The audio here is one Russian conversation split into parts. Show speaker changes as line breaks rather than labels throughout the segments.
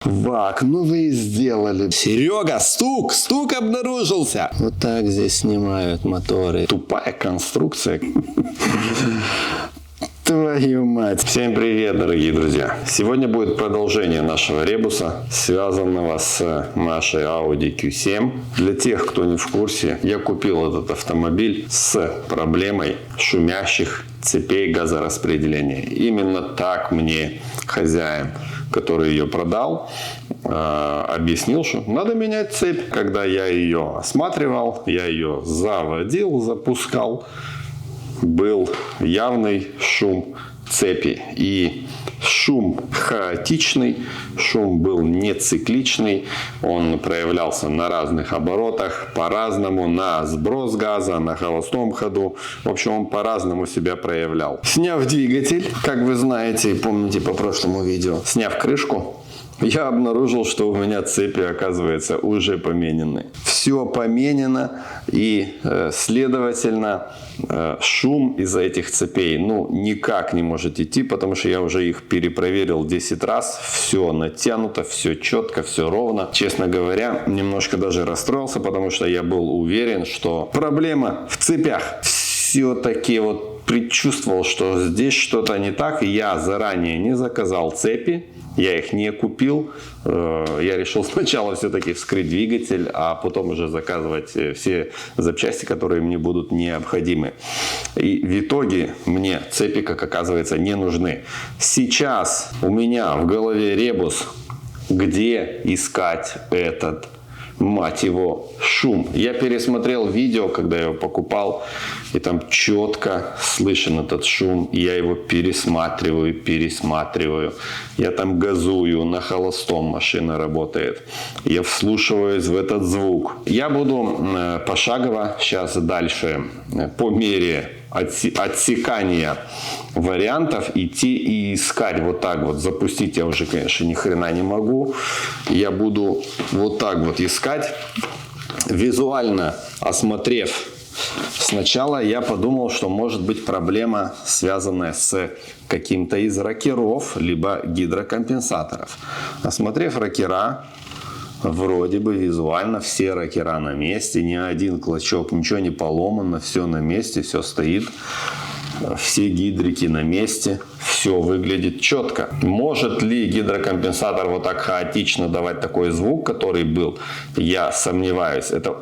Вак, ну вы и сделали.
Серега, стук обнаружился.
Вот так здесь снимают моторы.
Тупая конструкция.
Твою мать.
Всем привет, дорогие друзья. Сегодня будет продолжение нашего ребуса, связанного с нашей Audi Q7. Для тех, кто не в курсе, я купил этот автомобиль с проблемой шумящих цепей газораспределения. Именно так мне хозяин, который ее продал, объяснил, что надо менять цепь. Когда я ее осматривал, я ее заводил, запускал, был явный шум цепи. И шум хаотичный, шум был не цикличный, он проявлялся на разных оборотах, по-разному, на сброс газа, на холостом ходу. В общем, он по-разному себя проявлял. Сняв двигатель, как вы знаете и помните по прошлому видео, сняв крышку, я обнаружил, что у меня цепи, оказывается, уже поменены. Все поменено, и, следовательно, шум из-за этих цепей никак не может идти, потому что я уже их перепроверил 10 раз. Все натянуто, все четко, все ровно. Честно говоря, немножко даже расстроился, потому что я был уверен, что проблема в цепях. Все-таки предчувствовал, что здесь что-то не так. Я заранее не заказал цепи. Я их не купил. Я решил сначала все-таки вскрыть двигатель, а потом уже заказывать все запчасти, которые мне будут необходимы. И в итоге мне цепи, как оказывается, не нужны. Сейчас у меня в голове ребус, где искать этот, мать его, шум. Я пересмотрел видео, когда я его покупал, и там четко слышен этот шум. Я его пересматриваю. Я там газую, на холостом машина работает. Я вслушиваюсь в этот звук. Я буду пошагово сейчас дальше, по мере отсекания вариантов, идти и искать вот так вот. Запустить я уже, конечно, ни хрена не могу. Я буду вот так вот искать. Визуально осмотрев, сначала я подумал, что может быть проблема, связанная с каким-то из рокеров, либо гидрокомпенсаторов. Осмотрев рокера, вроде бы визуально все рокера на месте, ни один клочок, ничего не поломано, все на месте, все стоит. Все гидрики на месте, все выглядит четко. Может ли гидрокомпенсатор вот так хаотично давать такой звук, который был? Я сомневаюсь. Это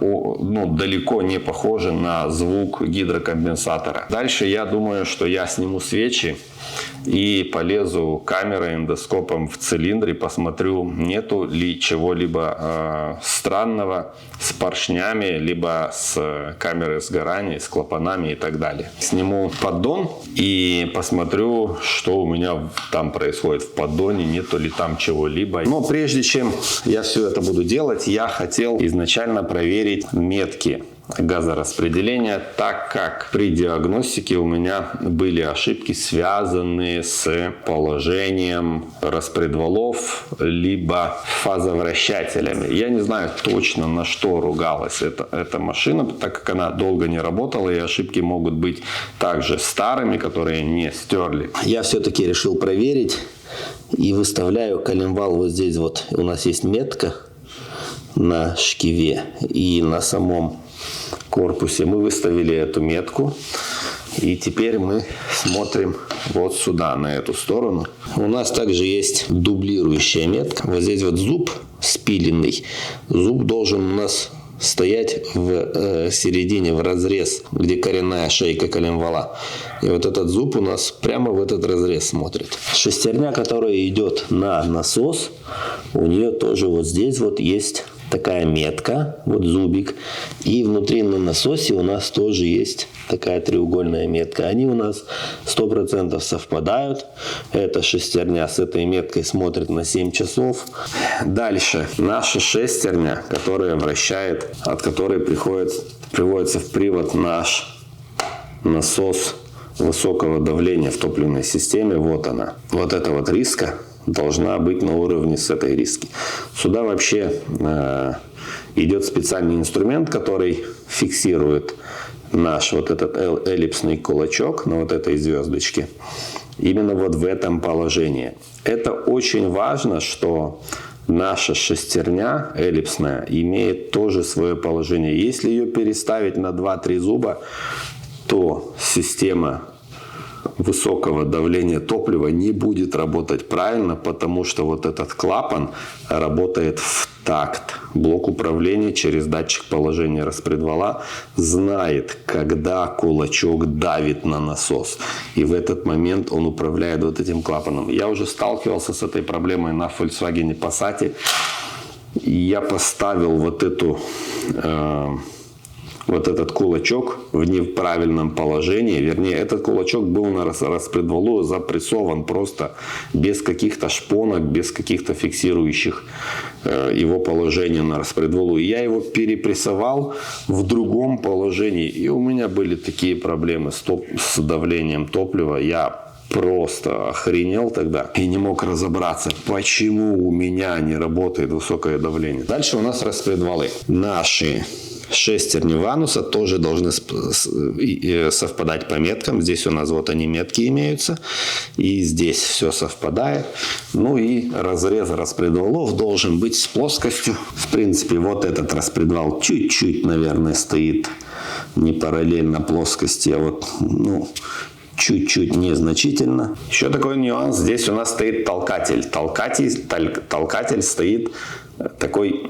далеко не похоже на звук гидрокомпенсатора. Дальше я думаю, что я сниму свечи и полезу камерой, эндоскопом в цилиндре, посмотрю, нету ли чего-либо странного с поршнями, либо с камерой сгорания, с клапанами и так далее. Сниму поддон и посмотрю, что у меня там происходит в поддоне, нету ли там чего-либо. Но прежде чем я все это буду делать, я хотел изначально проверить метки газораспределения, так как при диагностике у меня были ошибки, связанные с положением распредвалов либо фазовращателями. Я не знаю точно, на что ругалась эта машина, так как она долго не работала, и ошибки могут быть также старыми, которые не стерли. Я все-таки решил проверить и выставляю коленвал вот здесь. Вот у нас есть метка на шкиве и на самом корпусе. Мы выставили эту метку. И теперь мы смотрим вот сюда, на эту сторону. У нас также есть дублирующая метка. Вот здесь вот зуб спиленный. Зуб должен у нас стоять в середине, в разрез, где коренная шейка коленвала. И вот этот зуб у нас прямо в этот разрез смотрит. Шестерня, которая идет на насос, у нее тоже вот здесь вот есть такая метка, вот зубик. И внутри на насосе у нас тоже есть такая треугольная метка. Они у нас 100% совпадают. Эта шестерня с этой меткой смотрит на 7 часов. Дальше наша шестерня, которая вращает, от которой приводится в привод наш насос высокого давления в топливной системе. Вот она. Вот эта вот риска должна быть на уровне с этой риски. Сюда вообще идет специальный инструмент, который фиксирует наш вот этот эллипсный кулачок на вот этой звездочке. Именно вот в этом положении. Это очень важно, что наша шестерня эллипсная имеет тоже свое положение. Если ее переставить на 2-3 зуба, то система высокого давления топлива не будет работать правильно, потому что вот этот клапан работает в такт. Блок управления через датчик положения распредвала знает, когда кулачок давит на насос. И в этот момент он управляет вот этим клапаном. Я уже сталкивался с этой проблемой на Volkswagen Passat. И я поставил вот этот кулачок в неправильном положении. Вернее, этот кулачок был на распредвалу запрессован просто без каких-то шпонок, без каких-то фиксирующих его положения на распредвалу. И я его перепрессовал в другом положении. И у меня были такие проблемы с давлением топлива. Я просто охренел тогда и не мог разобраться, почему у меня не работает высокое давление. Дальше у нас распредвалы. Наши шестерни Вануса тоже должны совпадать по меткам. Здесь у нас вот они метки имеются. И здесь все совпадает. Ну и разрез распредвалов должен быть с плоскостью. В принципе, вот этот распредвал чуть-чуть, наверное, стоит не параллельно плоскости, а вот, чуть-чуть незначительно. Еще такой нюанс. Здесь у нас стоит толкатель. Толкатель стоит такой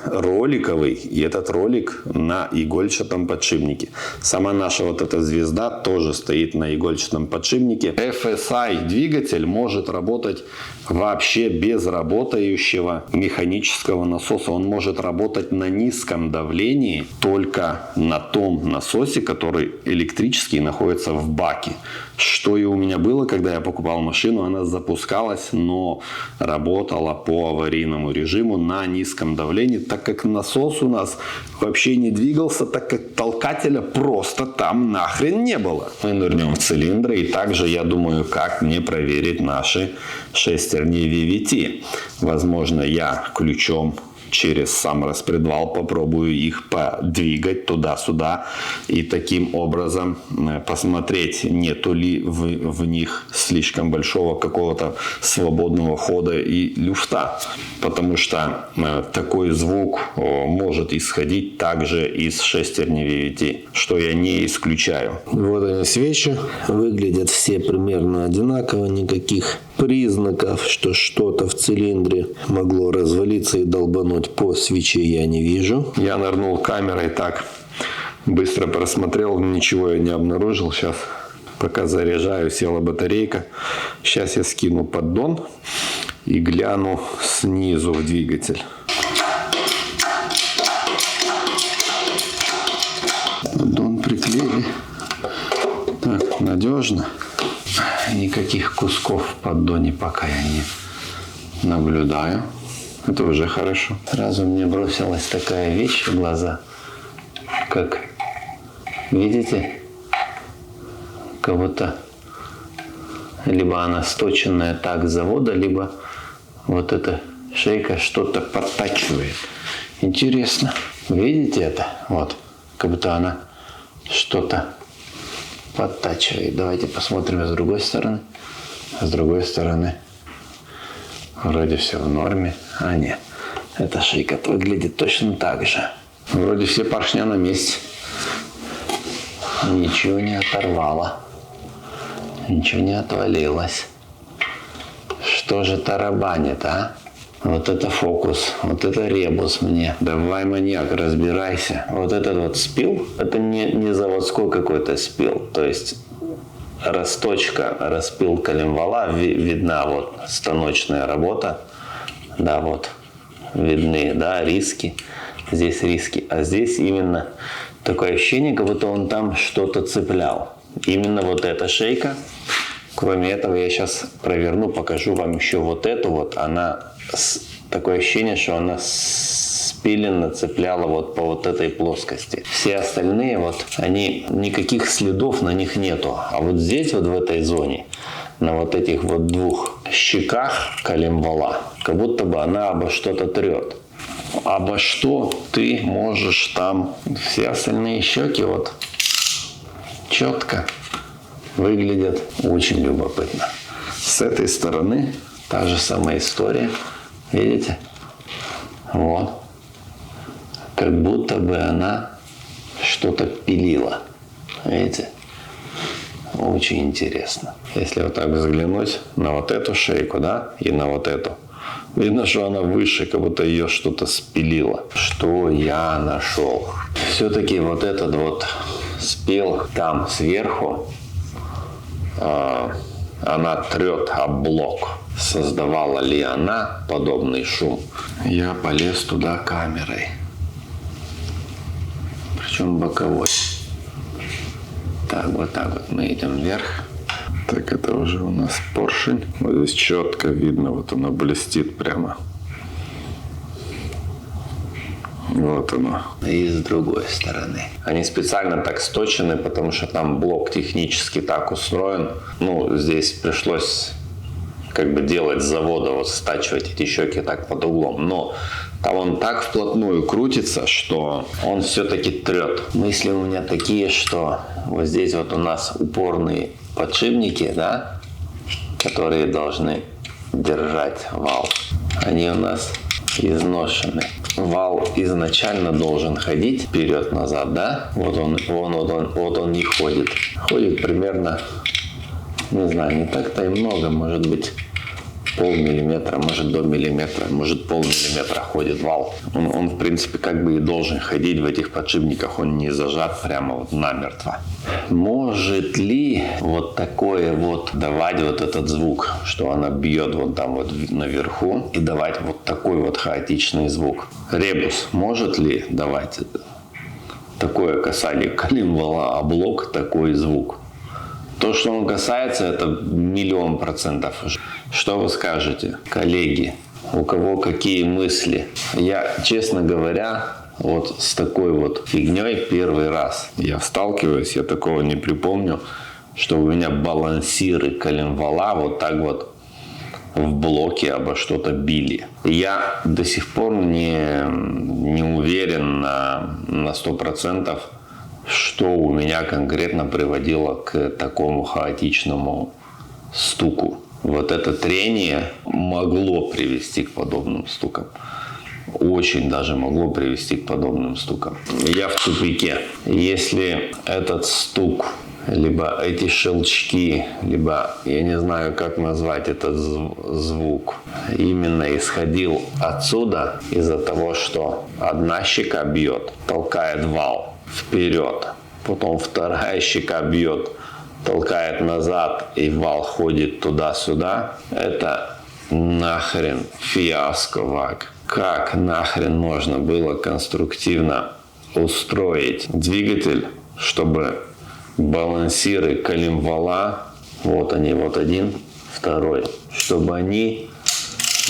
роликовый, и этот ролик на игольчатом подшипнике. Сама наша вот эта звезда тоже стоит на игольчатом подшипнике. FSI двигатель может работать вообще без работающего механического насоса. Он может работать на низком давлении только на том насосе, который электрический находится в баке. Что и у меня было, когда я покупал машину. Она запускалась, но работала по аварийному режиму на низком давлении, так как насос у нас вообще не двигался, так как толкателя просто там нахрен не было. Мы нырнем в цилиндры, и также я думаю, как мне проверить наши шестерни VVT. Возможно, я ключом через сам распредвал попробую их подвигать туда-сюда и таким образом посмотреть, нету ли в них слишком большого какого-то свободного хода и люфта. Потому что такой звук может исходить также из шестерни VVT, что я не исключаю.
Вот они свечи. Выглядят все примерно одинаково. Никаких признаков, что что-то в цилиндре могло развалиться и долбануть по свече, я не вижу.
Я нырнул камерой так, быстро просмотрел, ничего я не обнаружил. Сейчас, пока заряжаю, села батарейка. Сейчас я скину поддон и гляну снизу в двигатель. Поддон приклеили. Так, надежно. Никаких кусков в поддоне пока я не наблюдаю. Это уже хорошо. Сразу мне бросилась такая вещь в глаза, как, видите, как будто либо она сточенная так с завода, либо вот эта шейка что-то подтачивает. Интересно. Видите это? Вот. Как будто она что-то подтачивает. Давайте посмотрим с другой стороны. С другой стороны вроде все в норме. А нет, эта шейка выглядит точно так же. Вроде все поршня на месте. Ничего не оторвало. Ничего не отвалилось. Что же тарабанит, а? Вот это фокус, вот это ребус мне. Давай, маньяк, разбирайся. Вот этот вот спил, это не заводской какой-то спил. То есть расточка, распил коленвала, видна вот станочная работа. Да, вот видны, да, риски. Здесь риски. А здесь именно такое ощущение, как будто он там что-то цеплял. Именно вот эта шейка. Кроме этого, я сейчас проверну, покажу вам еще вот эту вот. Она, такое ощущение, что она спиленно цепляла вот по вот этой плоскости. Все остальные вот, они, никаких следов на них нету. А вот здесь вот в этой зоне, на вот этих вот двух щеках коленвала, как будто бы она обо что-то трет. Обо что ты можешь там, все остальные щеки вот четко выглядят, очень любопытно. С этой стороны та же самая история.
Видите? Вот. Как будто бы она что-то пилила. Видите? Очень интересно. Если вот так взглянуть на вот эту шейку, да, и на вот эту, видно, что она выше, как будто ее что-то спилило. Что я нашел? Все-таки вот этот вот спил там сверху, она трет об блок. Создавала ли она подобный шум? Я полез туда камерой. Причем боковой. Так вот мы идем вверх. Так, это уже у нас поршень. Вот здесь четко видно, вот оно блестит прямо. Вот оно. И с другой стороны. Они специально так сточены, потому что там блок технически так устроен. Ну, здесь пришлось как бы делать с завода, вот стачивать эти щеки так под углом. Но там он так вплотную крутится, что он все-таки трет. Мысли у меня такие, что вот здесь вот у нас упорные подшипники, да, которые должны держать вал. Они у нас изношены. Вал изначально должен ходить вперед-назад, да? Вот он не ходит. Ходит примерно, не знаю, не так-то и много, может быть, полмиллиметра, может до миллиметра, может полмиллиметра ходит вал. Он в принципе как бы и должен ходить в этих подшипниках, он не зажат прямо вот намертво. Может ли вот такое вот давать вот этот звук, что она бьет вот там вот наверху и давать вот такой вот хаотичный звук? Ребус может ли давать такое касание коленвала о блок, такой звук? То, что он касается, это 1000000%. Что вы скажете, коллеги? У кого какие мысли? Я, честно говоря, вот с такой вот фигней первый раз я сталкиваюсь, я такого не припомню, что у меня балансиры коленвала вот так вот в блоке обо что-то били. Я до сих пор не уверен на 100%, что у меня конкретно приводило к такому хаотичному стуку. Вот это трение могло привести к подобным стукам. Очень даже могло привести к подобным стукам. Я в тупике. Если этот стук, либо эти щелчки, либо, я не знаю, как назвать этот звук, именно исходил отсюда, из-за того, что одна щека бьет, толкает вал вперед, потом вторая щека бьет, толкает назад, и вал ходит туда-сюда, это нахрен фиаско, ВАГ. Как нахрен можно было конструктивно устроить двигатель, чтобы балансиры коленвала, вот они, вот один, второй, чтобы они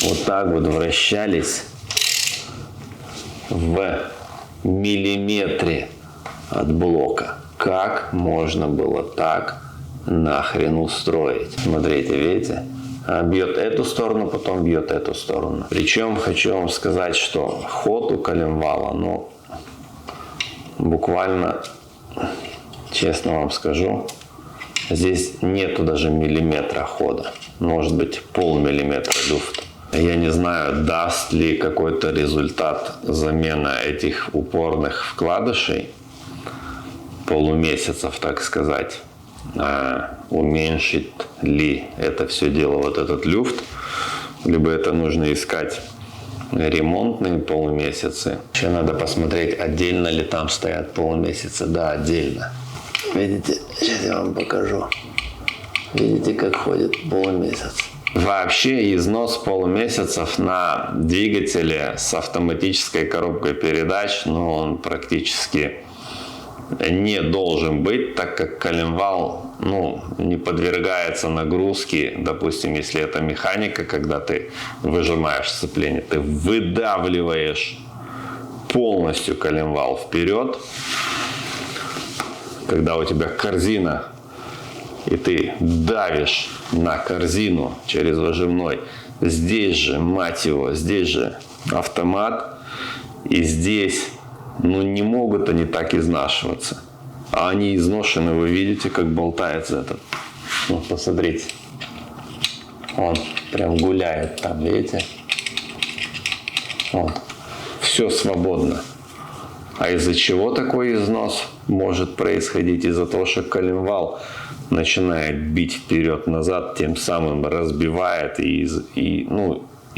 вот так вот вращались в миллиметре от блока. Как можно было так нахрен устроить? Смотрите, видите? Бьет эту сторону, потом бьет эту сторону. Причем хочу вам сказать, что ход у коленвала, ну, буквально, честно вам скажу, здесь нету даже миллиметра хода. Может быть, полмиллиметра люфта. Я не знаю, даст ли какой-то результат замена этих упорных вкладышей, полумесяцев, так сказать, уменьшит ли это все дело, вот этот люфт, либо это нужно искать ремонтные полумесяцы. Еще надо посмотреть, отдельно ли там стоят полумесяцы. Да, отдельно. Видите, сейчас я вам покажу. Видите, как ходит полумесяц. Вообще износ полумесяцев на двигателе с автоматической коробкой передач, ну, он практически не должен быть, так как коленвал, ну, не подвергается нагрузке. Допустим, если это механика, когда ты выжимаешь сцепление, ты выдавливаешь полностью коленвал вперед. Когда у тебя корзина, и ты давишь на корзину через выжимной, здесь же, мать его, здесь же автомат, и здесь, ну, не могут они так изнашиваться. А они изношены, вы видите, как болтается этот. Ну, посмотрите. Он прям гуляет там, видите?
что все свободно. А из-за чего такой износ может происходить? Из-за того, что коленвал начинает бить вперед-назад, тем самым разбивает и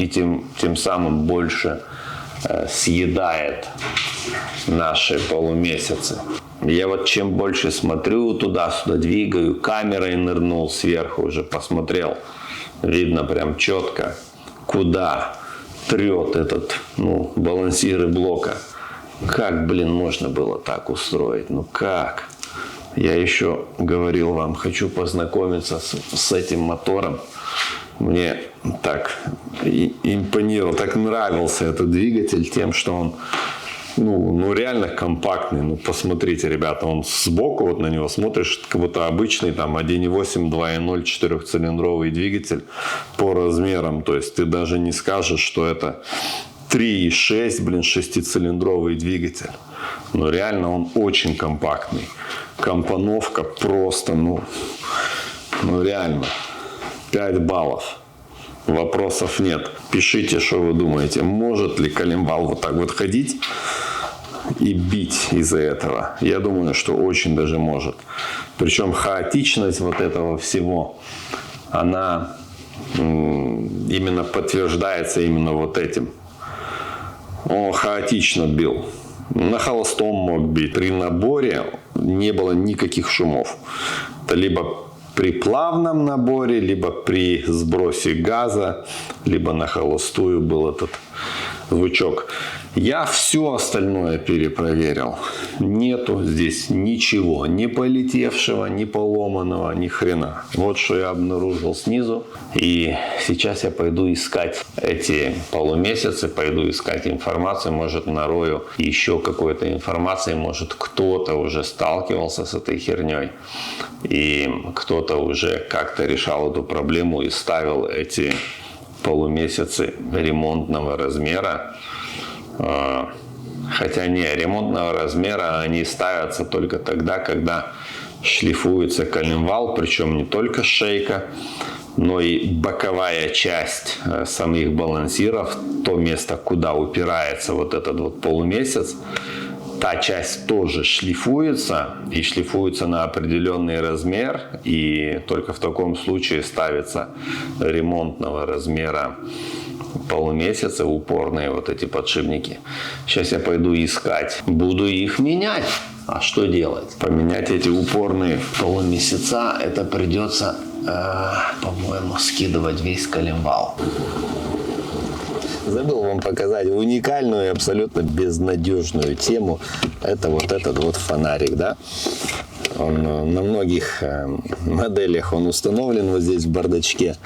тем самым больше съедает наши полумесяцы. Я вот чем больше смотрю, туда-сюда двигаю, камерой нырнул сверху, уже посмотрел, видно прям четко, куда трет этот, балансиры блока. Как, можно было так устроить? Как? Я еще говорил вам, хочу познакомиться с этим мотором. Мне так импонировал, так нравился этот двигатель тем, что он реально компактный. Посмотрите, ребята, он сбоку вот на него смотришь, как будто обычный 1.8, 2.0 4-цилиндровый двигатель по размерам. То есть ты даже не скажешь, что это 3.6, 6-цилиндровый двигатель. Но реально он очень компактный. Компоновка просто, реально. 5 баллов. Вопросов нет. Пишите, что вы думаете. Может ли коленвал вот так вот ходить и бить из-за этого? Я думаю, что очень даже может. Причем хаотичность вот этого всего, она именно подтверждается именно вот этим. Он хаотично бил. На холостом мог бить. При наборе не было никаких шумов. Это либо при плавном наборе, либо при сбросе газа, либо на холостую был этот звучок. Я все остальное перепроверил. Нету здесь ничего, ни полетевшего, ни поломанного, ни хрена. Вот что я обнаружил снизу. И сейчас я пойду искать эти полумесяцы, пойду искать информацию, может нарою еще какой-то информации, может кто-то уже сталкивался с этой херней. И кто-то уже как-то решал эту проблему и ставил эти полумесяцы ремонтного размера. Хотя ремонтного размера они ставятся только тогда, когда шлифуется коленвал, причем не только шейка, но и боковая часть самих балансиров, то место, куда упирается вот этот вот полумесяц, та часть тоже шлифуется, и шлифуется на определенный размер, и только в таком случае ставится ремонтного размера полумесяца, упорные вот эти подшипники. Сейчас я пойду искать, буду их менять. А что делать? Поменять эти упорные полумесяца, это придется, по-моему, скидывать весь коленвал. Забыл вам показать уникальную и абсолютно безнадежную тему. Это вот этот вот фонарик, да? Он на многих моделях он установлен вот здесь в бардачке.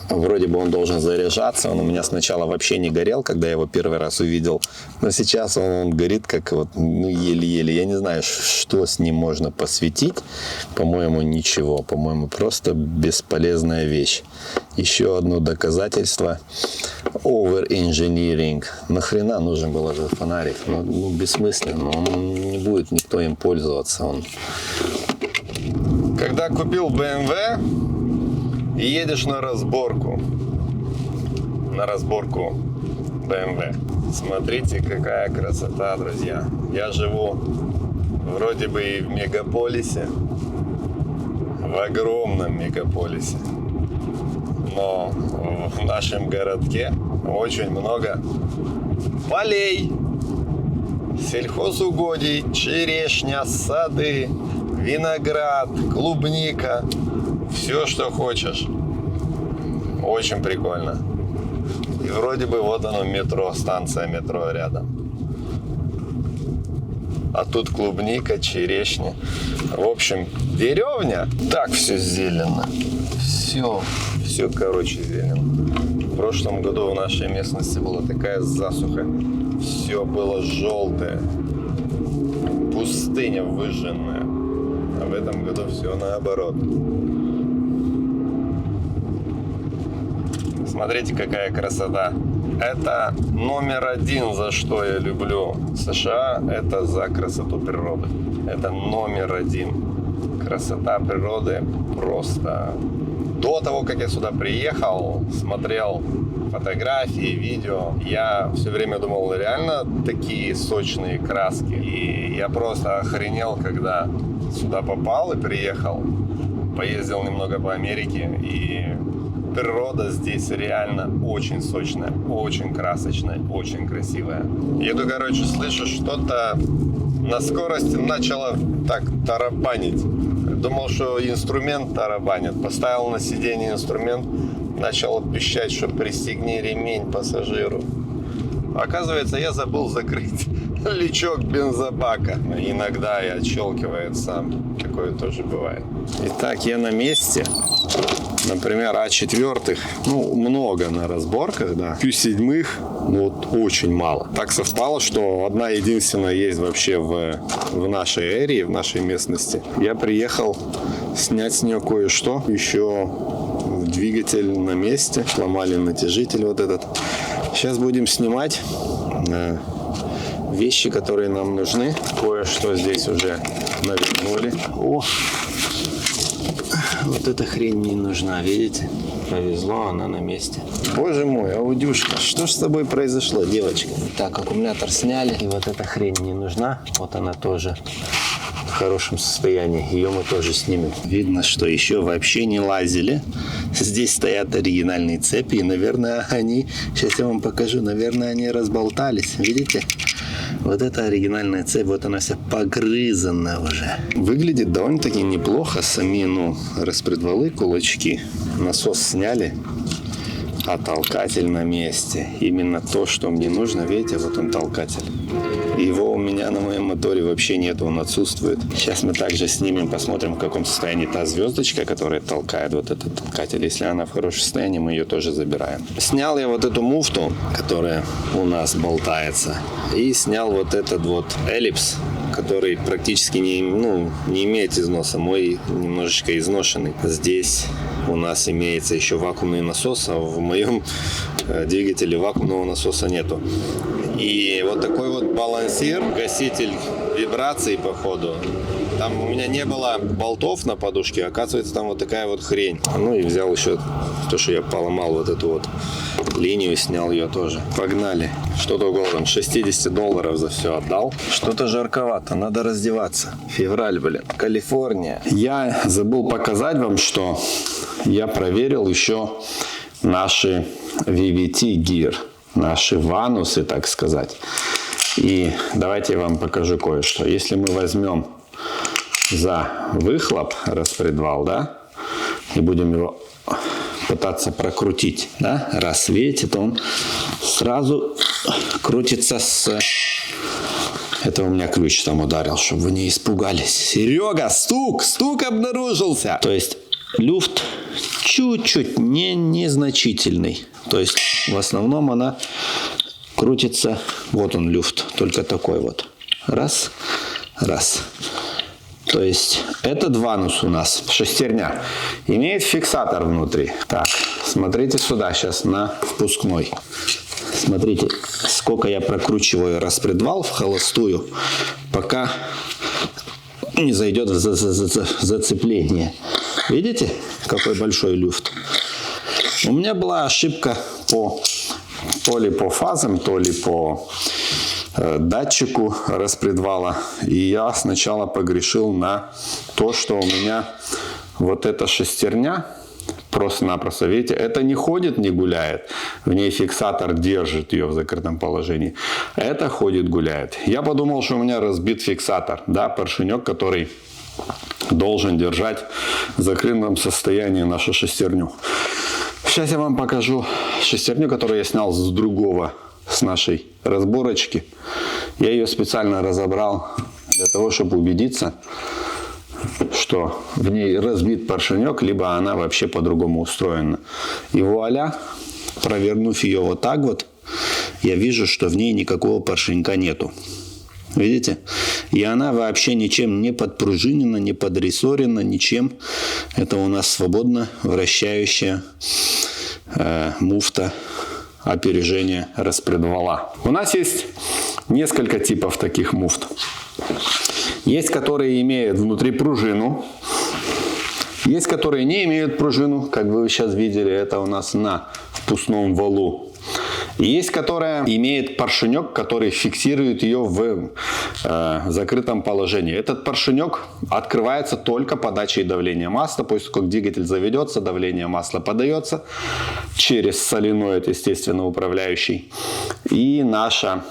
Вроде бы он должен заряжаться. Он у меня сначала вообще не горел, когда я его первый раз увидел. Но сейчас он горит как вот, еле-еле. Я не знаю, что с ним можно посветить. По-моему, ничего. По-моему, просто бесполезная вещь. Еще одно доказательство. Over-engineering. Нахрена нужен был этот фонарик? Бессмысленно. Он не будет никто им пользоваться. Когда купил BMW и едешь на разборку BMW. Смотрите, какая красота, друзья. Я живу вроде бы и в мегаполисе, в огромном мегаполисе. Но в нашем городке очень много полей, сельхозугодий, черешня, сады, виноград, клубника. Все, что хочешь. Очень прикольно. И вроде бы вот оно метро, станция метро рядом. А тут клубника, черешня. В общем, деревня. Так все зелено. Все, короче, зелено. В прошлом году в нашей местности была такая засуха. Все было желтое. Пустыня выжженная. А в этом году все наоборот. Смотрите, какая красота. Это номер один, за что я люблю США. Это за красоту природы. Это номер один. Красота природы просто. До того, как я сюда приехал, смотрел фотографии, видео. Я все время думал, реально такие сочные краски. И я просто охренел, когда сюда попал и приехал. Поездил немного по Америке, и природа здесь реально очень сочная, очень красочная, очень красивая. Еду, короче, слышу, что-то на скорости начало так тарабанить. Думал, что инструмент тарабанит. Поставил на сиденье инструмент, начал пищать, что пристегни ремень пассажиру. Оказывается, я забыл закрыть лючок бензобака. Иногда и отщелкивает сам. Такое тоже бывает. Итак, я на месте. Например, А4, ну, много на разборках, да. Q7, ну, вот очень мало. Так совпало, что одна единственная есть вообще в нашей эре, в нашей местности. Я приехал снять с нее кое-что. Еще двигатель на месте. Сломали натяжитель вот этот. Сейчас будем снимать вещи, которые нам нужны. Кое-что здесь уже навернули. О! Вот эта хрень не нужна, видите? Повезло, она на месте. Боже мой, Аудюшка, что ж с тобой произошло, девочка? Так, аккумулятор сняли, и вот эта хрень не нужна. Вот она тоже в хорошем состоянии. Ее мы тоже снимем. Видно, что еще вообще не лазили. Здесь стоят оригинальные цепи, и, наверное, они... Сейчас я вам покажу. Наверное, они разболтались. Видите? Вот эта оригинальная цепь, вот она вся погрызана уже. Выглядит довольно-таки неплохо. Сами, распредвалы, кулачки. Насос сняли, а толкатель на месте. Именно то, что мне нужно. Видите, вот он толкатель. Его у меня на моем моторе вообще нет, он отсутствует. Сейчас мы также снимем, посмотрим, в каком состоянии та звездочка, которая толкает вот этот толкатель. Если она в хорошем состоянии, мы ее тоже забираем. Снял я вот эту муфту, которая у нас болтается. И снял вот этот вот эллипс, который практически не имеет износа. Мой немножечко изношенный. Здесь у нас имеется еще вакуумный насос, а в моем двигателе вакуумного насоса нету. И вот такой вот балансир, гаситель вибраций, походу. Там у меня не было болтов на подушке, оказывается, там вот такая вот хрень. Ну и взял еще то, что я поломал вот эту вот линию, снял ее тоже. Погнали. Что-то около там $60 за все отдал. Что-то жарковато, надо раздеваться. Февраль, блин. Калифорния. Я забыл показать вам, что я проверил еще наши VVT Gear. Наши ванусы, так сказать. И давайте я вам покажу кое-что. Если мы возьмем за выхлоп распредвал, да, и будем его пытаться прокрутить, да, раз светит, он сразу крутится с... Это у меня ключ там ударил, чтобы вы не испугались. Серега, стук обнаружился. То есть люфт чуть-чуть незначительный. То есть в основном она крутится, вот он люфт, только такой вот. Раз. То есть этот ванус у нас, шестерня, имеет фиксатор внутри. Так, смотрите сюда сейчас на впускной. Смотрите, сколько я прокручиваю распредвал в холостую, пока не зайдет в зацепление. Видите, какой большой люфт? У меня была ошибка то ли по фазам, то ли по датчику распредвала. И я сначала погрешил на то, что у меня вот эта шестерня просто-напросто, видите, это не ходит, не гуляет. В ней фиксатор держит ее в закрытом положении. Это ходит, гуляет. Я подумал, что у меня разбит фиксатор, да, поршенек, который должен держать в закрытом состоянии нашу шестерню. Сейчас я вам покажу шестерню, которую я снял с нашей разборочки. Я ее специально разобрал для того, чтобы убедиться, что в ней разбит поршенек, либо она вообще по-другому устроена. И вуаля, провернув ее вот так вот, я вижу, что в ней никакого поршенька нету. Видите? И она вообще ничем не подпружинена, не подрессорена, ничем. Это у нас свободно вращающая муфта опережения распредвала. У нас есть несколько типов таких муфт. Есть, которые имеют внутри пружину. Есть, которые не имеют пружину. Как вы сейчас видели, это у нас на впускном валу. Есть, которая имеет поршенек, который фиксирует ее в закрытом положении. Этот поршенек открывается только подачей давления масла. После того, как двигатель заведется, давление масла подается через соленоид, естественно, управляющий. И наша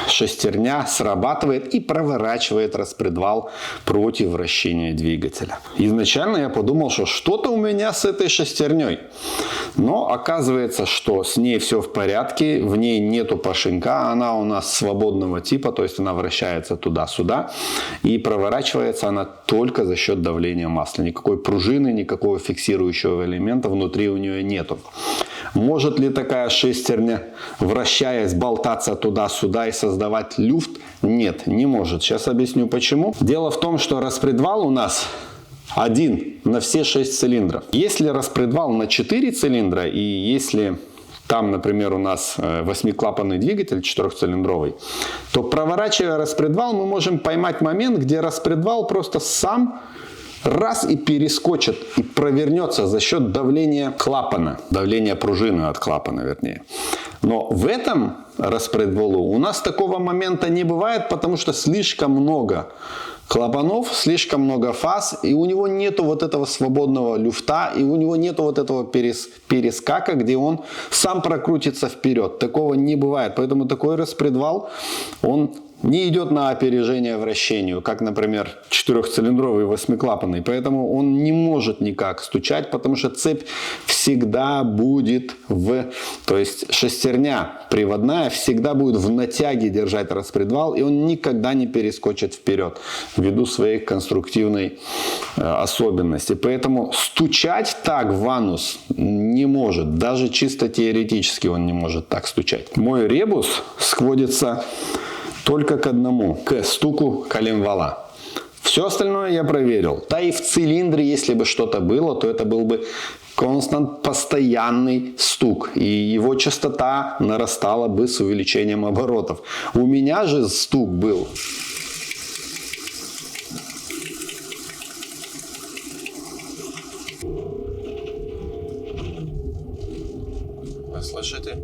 шестерня срабатывает и проворачивает распредвал против вращения двигателя. Изначально я подумал, что что-то у меня с этой шестерней. Но оказывается, что с ней все в порядке, в ней нету поршенька, она у нас свободного типа, то есть она вращается туда-сюда, и проворачивается она только за счет давления масла. Никакой пружины, никакого фиксирующего элемента внутри у нее нету. Может ли такая шестерня, вращаясь, болтаться туда-сюда и создавать люфт? Нет, не может. Сейчас объясню почему. Дело в том, что распредвал у нас один на все 6 цилиндров. Если распредвал на 4 цилиндра, и если там, например, у нас 8-клапанный двигатель 4-цилиндровый, то, проворачивая распредвал, мы можем поймать момент, где распредвал просто сам раз и перескочит и провернется за счет давления клапана, давления пружины от клапана, вернее. Но в этом распредвалу у нас такого момента не бывает, потому что слишком много клапанов, слишком много фаз, и у него нету вот этого свободного люфта, и у него нету вот этого перескака, где он сам прокрутится вперед. Такого не бывает. Поэтому такой распредвал, он не идет на опережение вращению, как, например, 4-цилиндровый 8-клапанный. Поэтому он не может никак стучать, потому что цепь всегда будет то есть шестерня приводная всегда будет в натяге держать распредвал, и он никогда не перескочит вперед ввиду своей конструктивной особенности. Поэтому стучать так в анус не может. Даже чисто теоретически он не может так стучать. Мой ребус сводится только к одному, к стуку коленвала. Все остальное я проверил. Да и в цилиндре, если бы что-то было, то это был бы констант, постоянный стук. И его частота нарастала бы с увеличением оборотов. У меня же стук был.
Вы слышите?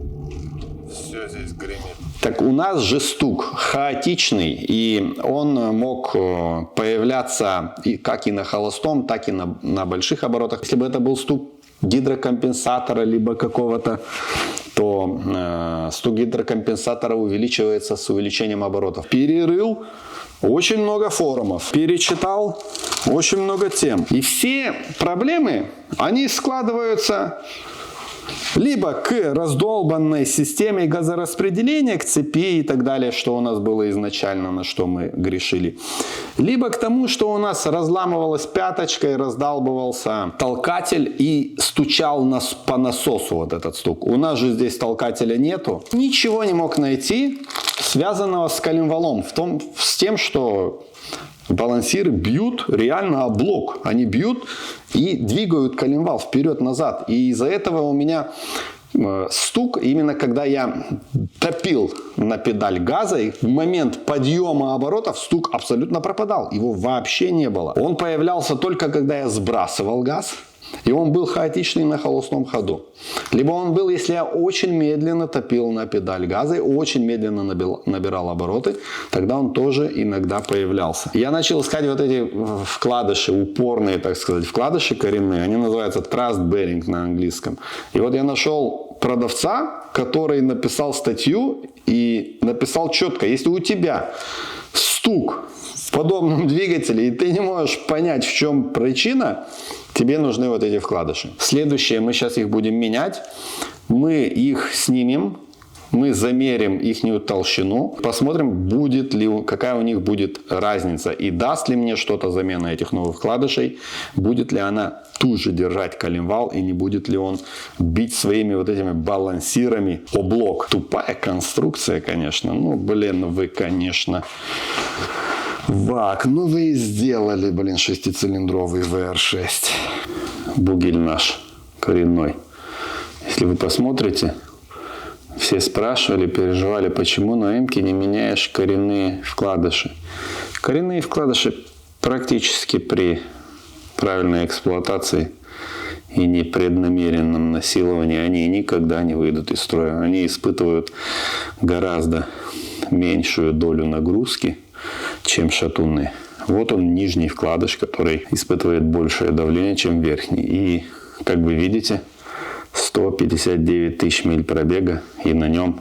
Все здесь гремит.
Так у нас же стук хаотичный, и он мог появляться как и на холостом, так и на больших оборотах. Если бы это был стук гидрокомпенсатора либо какого-то, то стук гидрокомпенсатора увеличивается с увеличением оборотов. Перерыл очень много форумов, перечитал очень много тем. И все проблемы, они складываются либо к раздолбанной системе газораспределения, к цепи и так далее, что у нас было изначально, на что мы грешили. Либо к тому, что у нас разламывалась пяточка и раздалбывался толкатель и стучал по насосу вот этот стук. У нас же здесь толкателя нету. Ничего не мог найти, связанного с коленвалом, с тем, что балансиры бьют реально об блок. Они бьют и двигают коленвал вперед-назад. И из-за этого у меня стук, именно когда я топил на педаль газа, и в момент подъема оборотов стук абсолютно пропадал. Его вообще не было. Он появлялся только когда я сбрасывал газ. И он был хаотичный на холостом ходу. Либо он был, если я очень медленно топил на педаль газа и очень медленно набирал обороты, тогда он тоже иногда появлялся. Я начал искать вот эти вкладыши, упорные, так сказать, вкладыши коренные. Они называются thrust bearing на английском. И вот я нашел продавца, который написал статью и написал четко: если у тебя стук в подобном двигателе, и ты не можешь понять, в чем причина, тебе нужны вот эти вкладыши. Следующее, мы сейчас их будем менять. Мы их снимем, мы замерим их толщину, посмотрим, какая у них будет разница. И даст ли мне что-то замена этих новых вкладышей, будет ли она туже держать коленвал и не будет ли он бить своими вот этими балансирами о блок. Тупая конструкция, конечно. Вы, конечно... Вак, вы сделали, шестицилиндровый VR6. Бугель наш коренной. Если вы посмотрите, все спрашивали, переживали, почему на М-ке не меняешь коренные вкладыши. Коренные вкладыши практически при правильной эксплуатации и непреднамеренном насиловании, они никогда не выйдут из строя. Они испытывают гораздо меньшую долю нагрузки, чем шатуны. Вот он, нижний вкладыш, который испытывает большее давление, чем верхний. И, как вы видите, 159 тысяч миль пробега, и на нем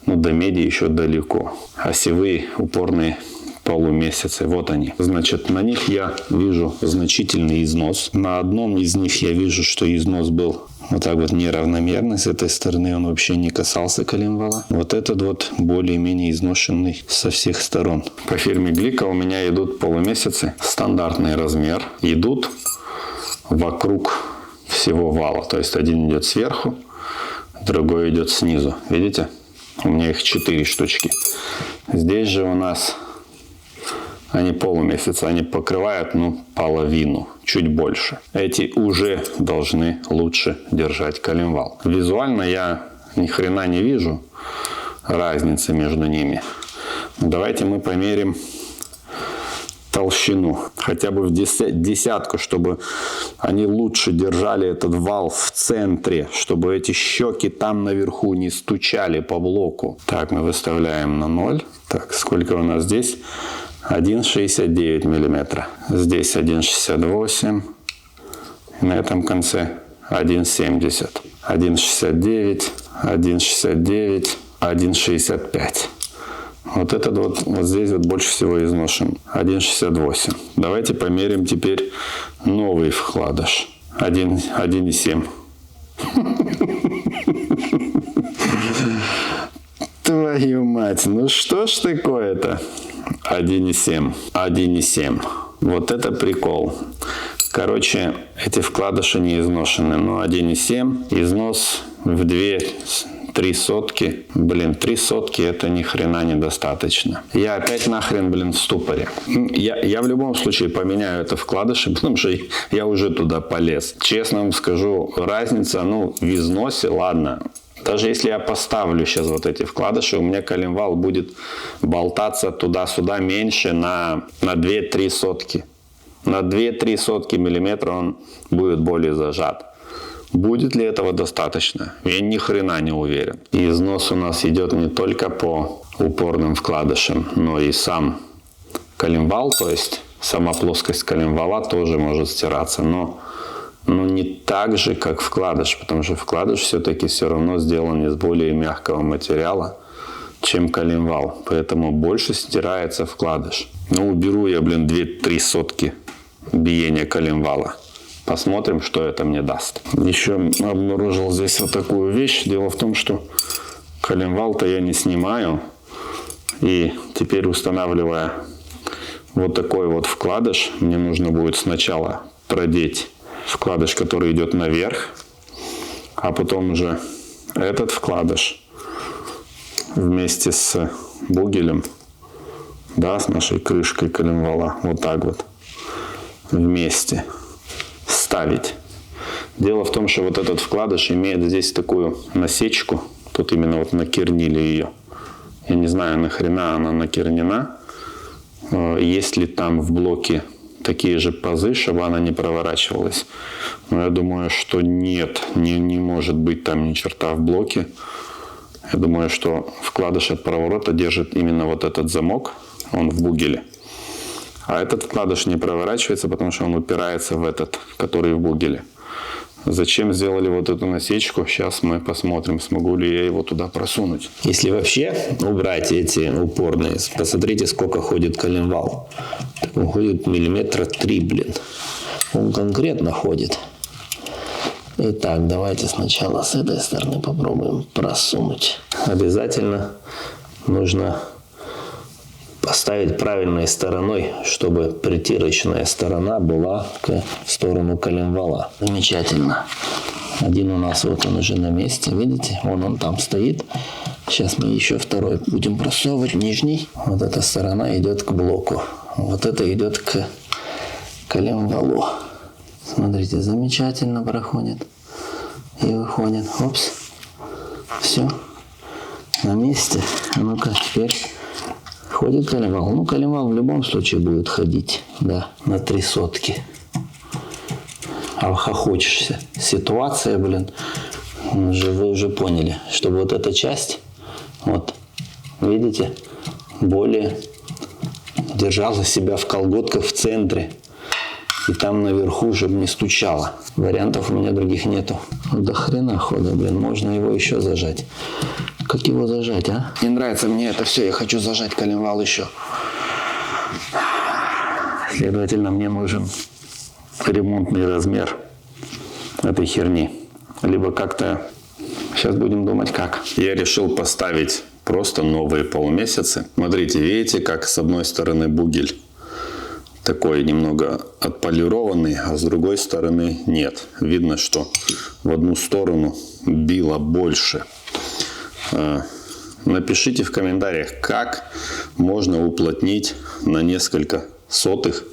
до меди еще далеко. Осевые упорные полумесяцы, вот они. Значит, на них я вижу значительный износ. На одном из них я вижу, что износ был вот так вот неравномерный. С этой стороны он вообще не касался коленвала. Вот этот вот более-менее изношенный со всех сторон. По фирме Glica у меня идут полумесяцы. Стандартный размер. Идут вокруг всего вала. То есть один идет сверху, другой идет снизу. Видите? У меня их 4 штучки. Здесь же у нас они полумесяца, они покрывают половину, чуть больше. Эти уже должны лучше держать коленвал. Визуально я ни хрена не вижу разницы между ними. Давайте мы померим толщину, хотя бы в десятку, чтобы они лучше держали этот вал в центре, чтобы эти щеки там наверху не стучали по блоку. Так, мы выставляем на 0. Так, сколько у нас здесь? 1,69 мм. Здесь 1,68. На этом конце 1,70. 1,69, 1,69, 1,65. Вот этот вот здесь вот больше всего изношен. 1,68. Давайте померим теперь новый вкладыш. 1,7. Твою мать, что ж такое-то? 1,7. 1,7. Вот это прикол. Короче, эти вкладыши не изношены. Но 1,7. Износ в 2-3 сотки. 3 сотки это ни хрена недостаточно. Я опять нахрен, в ступоре. Я в любом случае поменяю это вкладыши, потому что я уже туда полез. Честно вам скажу, разница, в износе, ладно. Даже если я поставлю сейчас вот эти вкладыши, у меня коленвал будет болтаться туда-сюда меньше на 2-3 сотки. На 2-3 сотки миллиметра он будет более зажат. Будет ли этого достаточно? Я ни хрена не уверен. И износ у нас идет не только по упорным вкладышам, но и сам коленвал, то есть сама плоскость коленвала тоже может стираться. Но не так же, как вкладыш, потому что вкладыш все-таки все равно сделан из более мягкого материала, чем коленвал. Поэтому больше стирается вкладыш. Уберу я, 2-3 сотки биения коленвала. Посмотрим, что это мне даст. Еще обнаружил здесь вот такую вещь. Дело в том, что коленвал-то я не снимаю. И теперь, устанавливая вот такой вот вкладыш, мне нужно будет сначала продеть вкладыш, который идет наверх, а потом уже этот вкладыш вместе с бугелем, с нашей крышкой коленвала, вот так вот вместе ставить. Дело в том, что вот этот вкладыш имеет здесь такую насечку, тут именно вот накернили ее. Я не знаю, нахрена она накернена, есть ли там в блоке такие же пазы, чтобы она не проворачивалась. Но я думаю, что нет, не может быть там ни черта в блоке. Я думаю, что вкладыш от проворота держит именно вот этот замок, он в бугеле. А этот вкладыш не проворачивается, потому что он упирается в этот, который в бугеле. Зачем сделали вот эту насечку? Сейчас мы посмотрим, смогу ли я его туда просунуть. Если вообще убрать эти упорные, посмотрите, сколько ходит коленвал. Он ходит 3 миллиметра, Он конкретно ходит. Итак, давайте сначала с этой стороны попробуем просунуть. Обязательно нужно поставить правильной стороной, чтобы притирочная сторона была в сторону коленвала. Замечательно. Один у нас вот он уже на месте, видите? Он там стоит. Сейчас мы еще второй будем просовывать, нижний. Вот эта сторона идет к блоку. Вот это идет к коленвалу. Смотрите, замечательно проходит и выходит. Опс. Все. На месте. Ну-ка, теперь ходит коленвал. Коленвал в любом случае будет ходить, на 3 сотки.
обхохочешься. Ситуация, блин, вы уже поняли, что вот эта часть, вот, видите, более держала себя в колготках в центре. И там наверху, чтобы не стучало. Вариантов у меня других нету. До хрена хода, блин, можно его еще зажать. Как его зажать, а? Не нравится мне это все, я хочу зажать коленвал еще. Следовательно, мне нужен ремонтный размер этой херни. Либо как-то... Сейчас будем думать, как.
Я решил поставить просто новые полумесяцы. Смотрите, видите, как с одной стороны бугель такой немного отполированный, а с другой стороны нет. Видно, что в одну сторону било больше. Напишите в комментариях, как можно уплотнить на несколько сотых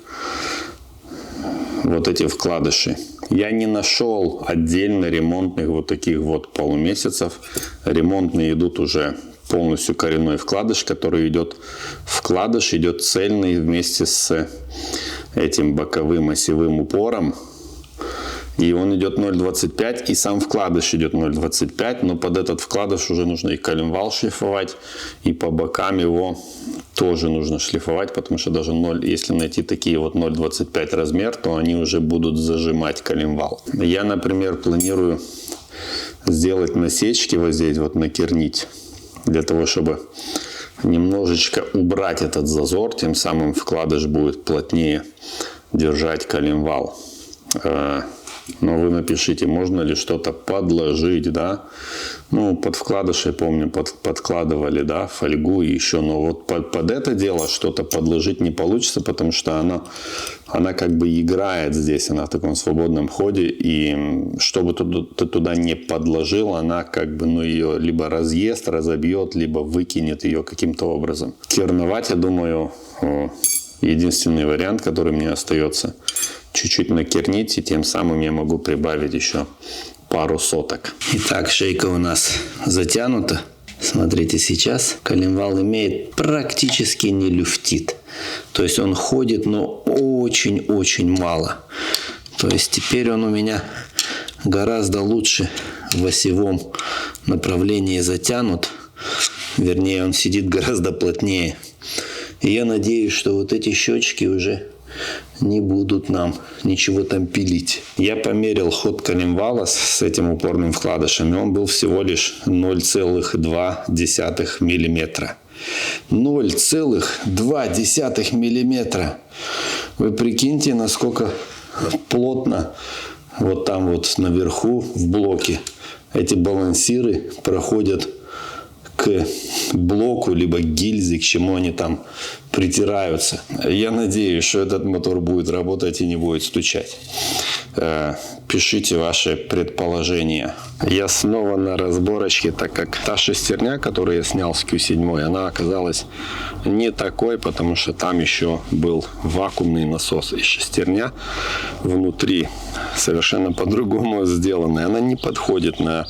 вот эти вкладыши. Я не нашел отдельно ремонтных вот таких вот полумесяцев. Ремонтные идут уже полностью коренной вкладыш, который идет, вкладыш идет цельный вместе с этим боковым осевым упором. И он идет 0,25, и сам вкладыш идет 0,25, но под этот вкладыш уже нужно и коленвал шлифовать, и по бокам его тоже нужно шлифовать, потому что даже 0, если найти такие вот 0,25 размер, то они уже будут зажимать коленвал. Я, например, планирую сделать насечки вот здесь, вот накернить, для того, чтобы немножечко убрать этот зазор, тем самым вкладыш будет плотнее держать коленвал. Но вы напишите, можно ли что-то подложить, да? Ну, под вкладыш, я помню, подкладывали, да, фольгу и еще. Но вот под это дело что-то подложить не получится, потому что она как бы играет здесь, она в таком свободном ходе. И чтобы ты туда не подложил, она как бы, ну, ее либо разъест, разобьет, либо выкинет ее каким-то образом. Керновать, я думаю, единственный вариант, который мне остается, чуть-чуть накернить, и тем самым я могу прибавить еще пару соток.
Итак, шейка у нас затянута. Смотрите, сейчас коленвал имеет практически не люфтит. То есть он ходит, но очень-очень мало. То есть теперь он у меня гораздо лучше в осевом направлении затянут. Вернее, он сидит гораздо плотнее. И я надеюсь, что вот эти щечки уже не будут нам ничего там пилить. Я померил ход коленвала с этим упорным вкладышем, и он был всего лишь 0,2 миллиметра. 0,2 миллиметра. Вы прикиньте, насколько плотно вот там вот наверху в блоке эти балансиры проходят к блоку, либо к гильзе, к чему они там притираются. Я надеюсь, что этот мотор будет работать и не будет стучать. Пишите ваши предположения. Я снова на разборочке, так как та шестерня, которую я снял с Q7, она оказалась не такой, потому что там еще был вакуумный насос. И шестерня внутри совершенно по-другому сделанная. Она не подходит на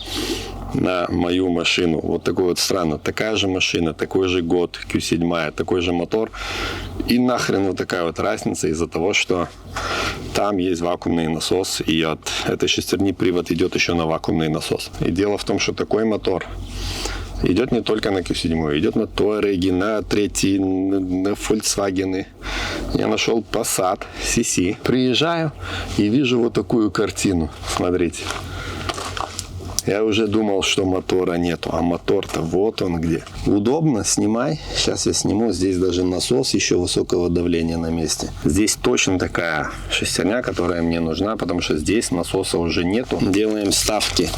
мою машину. Вот такой вот странно. Такая же машина, такой же год, Q7, такой же мотор. И нахрен вот такая вот разница из-за того, что там есть вакуумный насос, и от этой шестерни привод идет еще на вакуумный насос. И дело в том, что такой мотор идет не только на Q7, идет на Touareg, на 3, на Volkswagen. Я нашел Passat CC. Приезжаю и вижу вот такую картину. Смотрите. Я уже думал, что мотора нету, а мотор-то вот он где. Удобно, снимай. Сейчас я сниму. Здесь даже насос еще высокого давления на месте. Здесь точно такая шестерня, которая мне нужна, потому что здесь насоса уже нету. Делаем вставки.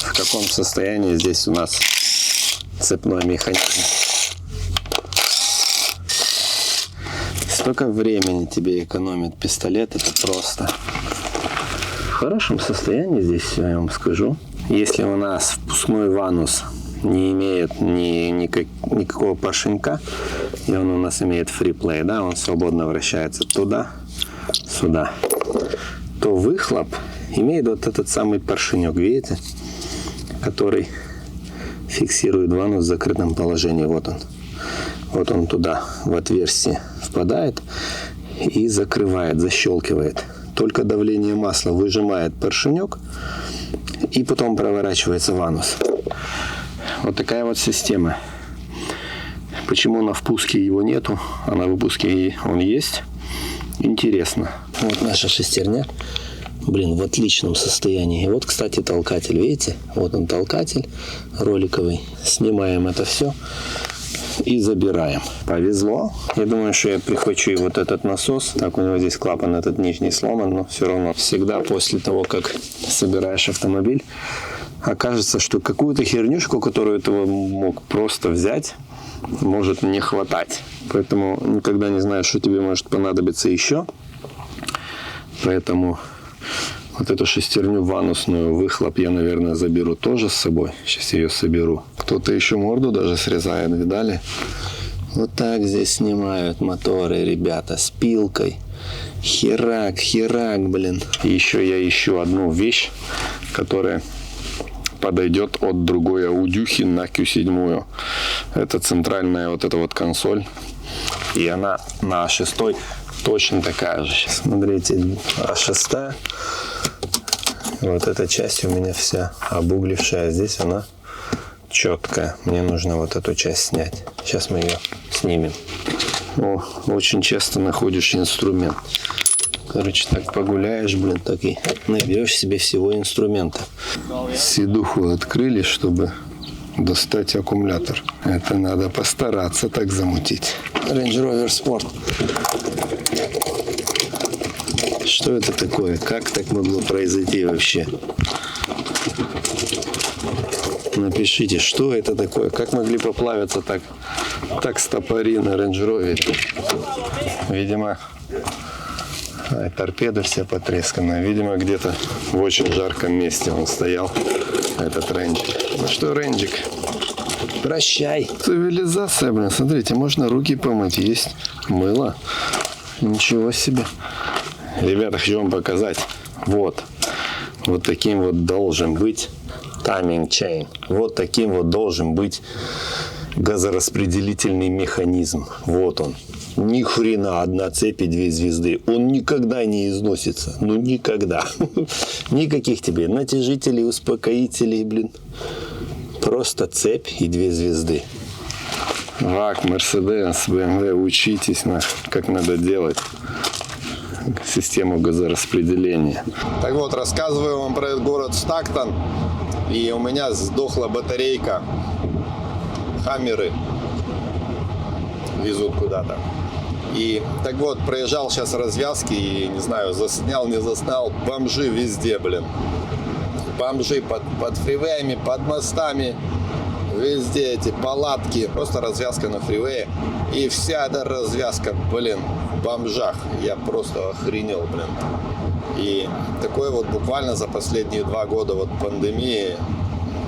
В каком состоянии здесь у нас цепной механизм. Столько времени тебе экономит пистолет, это просто... В хорошем состоянии здесь, я вам скажу. Если у нас впускной ванус не имеет никакого поршенька, и он у нас имеет фриплей, да, он свободно вращается туда-сюда, то выхлоп имеет вот этот самый поршенек, видите, который фиксирует ванус в закрытом положении. Вот он. Вот он туда в отверстие впадает и закрывает, защелкивает. только давление масла выжимает поршенек и потом проворачивается в анус. Вот такая вот система. Почему на впуске его нету, а на выпуске он есть? Интересно. Вот наша шестерня. Блин, в отличном состоянии. И вот, кстати, толкатель. Видите? Вот он толкатель роликовый. Снимаем это все и забираем. Повезло. Я думаю, что я прихвачу и вот этот насос. Так, у него здесь клапан этот нижний сломан, но все равно всегда после того, как собираешь автомобиль, окажется, что какую-то хернюшку, которую ты мог просто взять, может не хватать. Поэтому никогда не знаешь, что тебе может понадобиться еще. Поэтому вот эту шестерню ванусную, выхлоп я, наверное, заберу тоже с собой. Сейчас я ее соберу. Кто-то еще морду даже срезает, видали? Вот так здесь снимают моторы, ребята, с пилкой. Херак, херак, блин. И еще я ищу одну вещь, которая подойдет от другой аудюхи на Q7. Это центральная вот эта вот консоль. И она на А6 точно такая же. Смотрите, А6. Вот эта часть у меня вся обуглившая. Здесь она четкая. Мне нужно вот эту часть снять. Сейчас мы ее снимем. О, очень часто находишь инструмент. Короче, так погуляешь, блин, так и наберешь себе всего инструмента. Сидуху открыли, чтобы достать аккумулятор. Это надо постараться так замутить. Range Rover Sport. Что это такое? Как так могло произойти вообще? Напишите, что это такое? Как могли поплавиться так стопори на Range Rover? Видимо, торпеда вся потресканная. Видимо, где-то в очень жарком месте он стоял, этот рейнджик. Ну что, рейнджик, прощай. Цивилизация, блин, смотрите, можно руки помыть. Есть мыло. Ничего себе. Ребята, хочу вам показать. Вот таким вот должен быть timing chain. Вот таким вот должен быть газораспределительный механизм. Вот он. Ни хрена, одна цепь и 2 звезды. Он никогда не износится. Ну, никогда. Никаких тебе натяжителей, успокоителей, блин. Просто цепь и 2 звезды. ВАК, Мерседес, БМВ, учитесь, как надо делать систему газораспределения. Так вот, рассказываю вам про этот город Стактон. И у меня сдохла батарейка. Хаммеры везут куда-то. И так вот, проезжал сейчас развязки и, не знаю, заснял, не заснял. Бомжи везде, блин. Бомжи под фривеями, под мостами. Везде эти палатки. Просто развязка на фривее. И вся эта развязка, блин, в бомжах. Я просто охренел, блин. И такое вот буквально за последние 2 года вот пандемии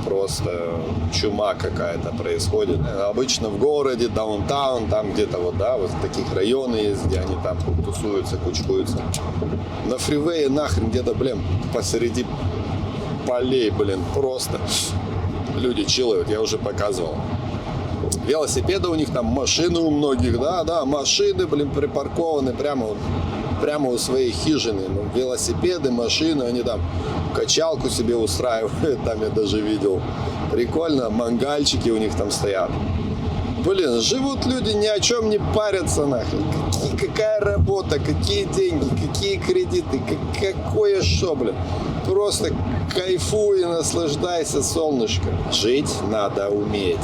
просто чума какая-то происходит. Обычно в городе, даунтаун, там где-то вот, да, вот таких районы есть, где они там тусуются, кучкуются. На фривее нахрен где-то, блин, посреди полей, блин, просто люди чилают, я уже показывал. Велосипеды у них там, машины у многих, да, машины, блин, припаркованы прямо у своей хижины. Велосипеды, машины, они там качалку себе устраивают, там я даже видел. Прикольно, мангальчики у них там стоят. Блин, живут люди, ни о чем не парятся, нахрен. Какая работа, какие деньги, какие кредиты, какое что, блин. Просто кайфуй и наслаждайся, солнышко. Жить надо уметь.